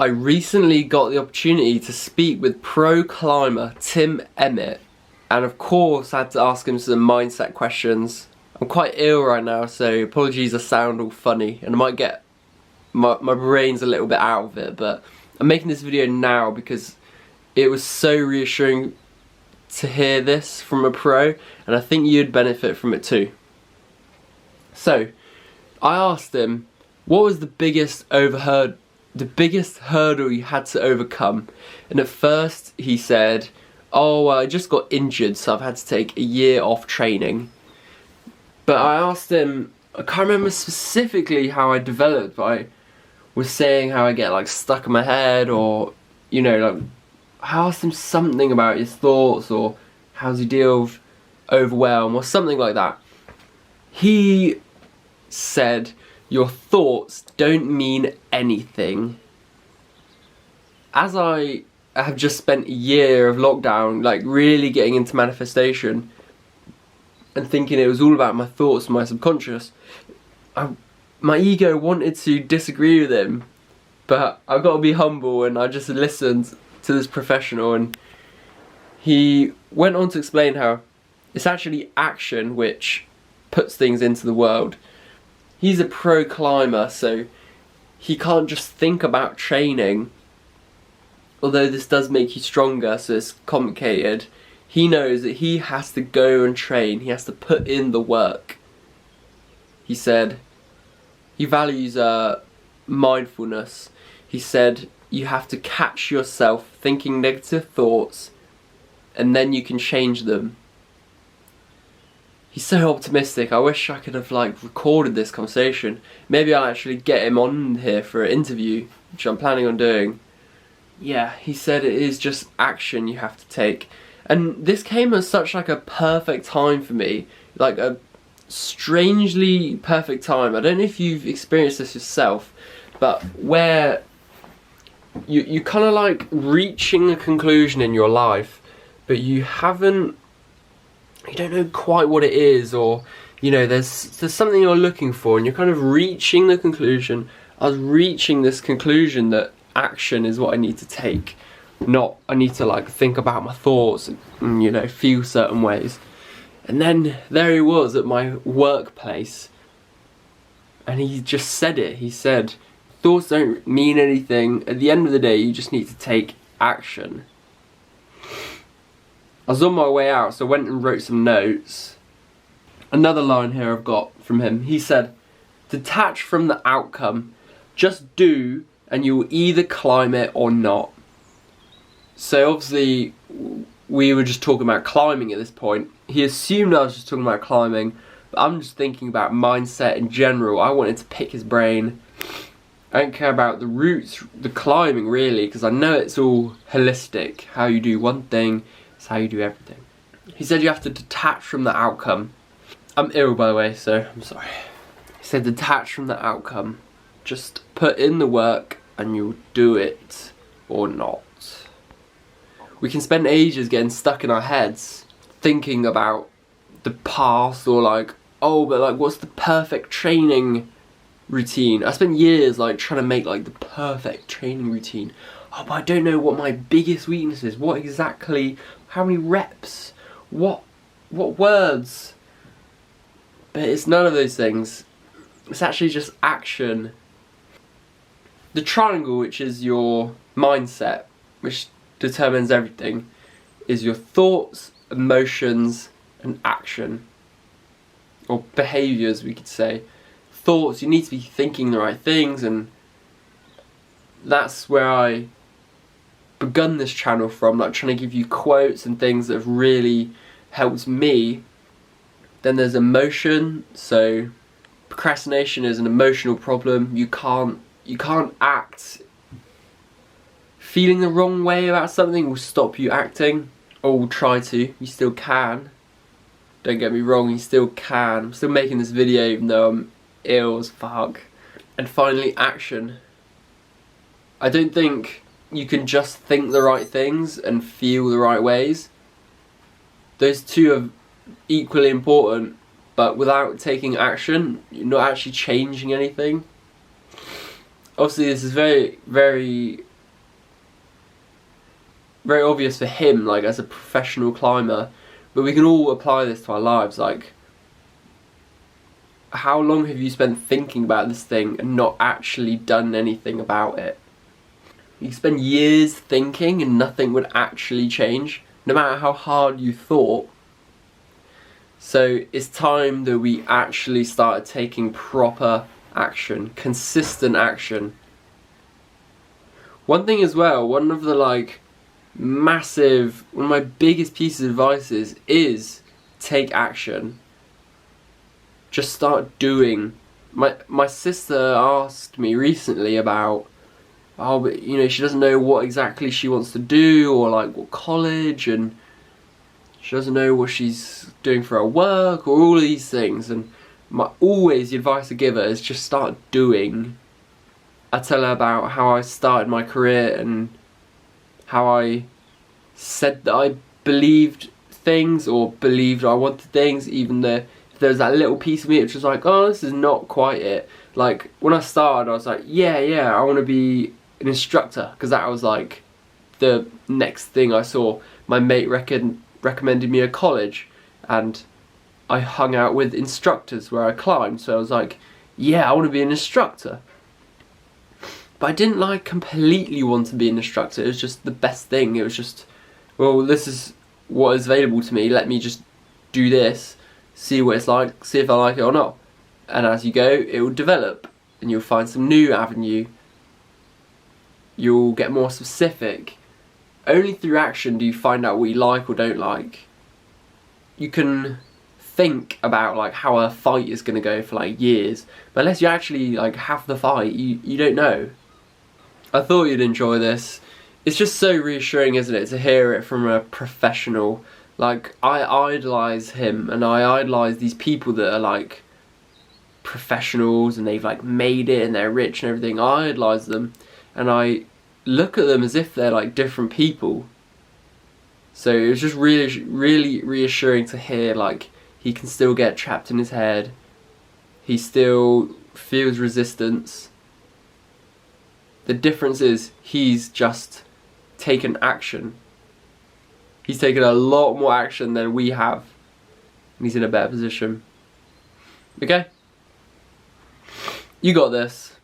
I recently got the opportunity to speak with pro climber Emmet, and of course I had to ask him some mindset questions. I'm quite ill right now, so apologies I sound all funny, and I might get my brain's a little bit out of it, but I'm making this video now because it was so reassuring to hear this from a pro, and I think you'd benefit from it too. So, I asked him, what was the biggest hurdle you had to overcome? And at first he said, oh, well, I just got injured, so I've had to take a year off training. But I asked him, I can't remember specifically how I developed, but I was saying how I get like stuck in my head, or, you know, like, I asked him something about his thoughts, or how does he deal with overwhelm, or something like that. He said, your thoughts don't mean anything. As I have just spent a year of lockdown, like really getting into manifestation and thinking it was all about my thoughts and my subconscious, my ego wanted to disagree with him, but I've got to be humble, and I just listened to this professional, and he went on to explain how it's actually action which puts things into the world. He's a pro climber, so he can't just think about training. Although this does make you stronger, so it's complicated. He knows that he has to go and train. He has to put in the work. He said he values mindfulness. He said you have to catch yourself thinking negative thoughts, and then you can change them. He's so optimistic. I wish I could have like recorded this conversation. Maybe I'll actually get him on here for an interview, which I'm planning on doing. Yeah, he said it is just action you have to take. And this came at such like a perfect time for me. Like a strangely perfect time. I don't know if you've experienced this yourself, but where you kind of like reaching a conclusion in your life, but you don't know quite what it is, or you know, there's something you're looking for, and you're kind of reaching the conclusion. I was reaching this conclusion that action is what I need to take, not I need to like think about my thoughts and you know, feel certain ways. And then there he was at my workplace, and he just said it. He said, thoughts don't mean anything. At the end of the day, you just need to take action. I was on my way out, so I went and wrote some notes. Another line here I've got from him. He said, detach from the outcome. Just do, and you will either climb it or not. So obviously, we were just talking about climbing at this point. He assumed I was just talking about climbing, but I'm just thinking about mindset in general. I wanted to pick his brain. I don't care about the routes, the climbing really, because I know it's all holistic. How you do one thing, it's how you do everything. He said you have to detach from the outcome. I'm ill, by the way, so I'm sorry. He said detach from the outcome. Just put in the work and you'll do it or not. We can spend ages getting stuck in our heads thinking about the past, or like, oh, but like what's the perfect training routine? I spent years like trying to make like the perfect training routine. Oh, but I don't know what my biggest weakness is. What exactly, how many reps, what words? But it's none of those things. It's actually just action. The triangle, which is your mindset, which determines everything, is your thoughts, emotions, and action. Or behaviours, we could say. Thoughts, you need to be thinking the right things, and that's where I begun this channel from, like trying to give you quotes and things that have really helped me. Then there's emotion, so procrastination is an emotional problem. You can't act. Feeling the wrong way about something will stop you acting, or will try to. You still can. Don't get me wrong, you still can. I'm still making this video even though I'm ill as fuck. And finally, action. I don't think you can just think the right things and feel the right ways. Those two are equally important, but without taking action, you're not actually changing anything. Obviously this is very, very very obvious for him, like as a professional climber, but we can all apply this to our lives. Like, how long have you spent thinking about this thing and not actually done anything about it? You spend years thinking and nothing would actually change, no matter how hard you thought. So it's time that we actually started taking proper action, consistent action. One thing as well, one of my biggest pieces of advice is take action. Just start doing. My sister asked me recently about, but she doesn't know what exactly she wants to do, or like what college, and she doesn't know what she's doing for her work, or all of these things. And always the advice I give her is just start doing. I tell her about how I started my career and how I said that I believed things, or believed I wanted things, even though there's that little piece of me which was like, oh, this is not quite it. Like, when I started, I was like, yeah, I want to be an instructor, because that was like the next thing I saw. My mate recommended me a college, and I hung out with instructors where I climbed, so I was like, yeah, I want to be an instructor. But I didn't completely want to be an instructor. It was just the best thing. It was just, well, this is what is available to me. Let me just do this, see what it's like, see if I like it or not. And as you go, it will develop, and you'll find some new avenue. You'll get more specific. Only through action do you find out what you like or don't like. You can think about how a fight is going to go for years, but unless you actually have the fight, you don't know. I thought you'd enjoy this. It's just so reassuring, isn't it, to hear it from a professional. I idolise him, and I idolise these people that are professionals, and they've made it, and they're rich and everything. I idolise them, and I look at them as if they're different people. So it was just really, really reassuring to hear he can still get trapped in his head. He still feels resistance. The difference is he's just taken action. He's taken a lot more action than we have, and he's in a better position. Okay? You got this.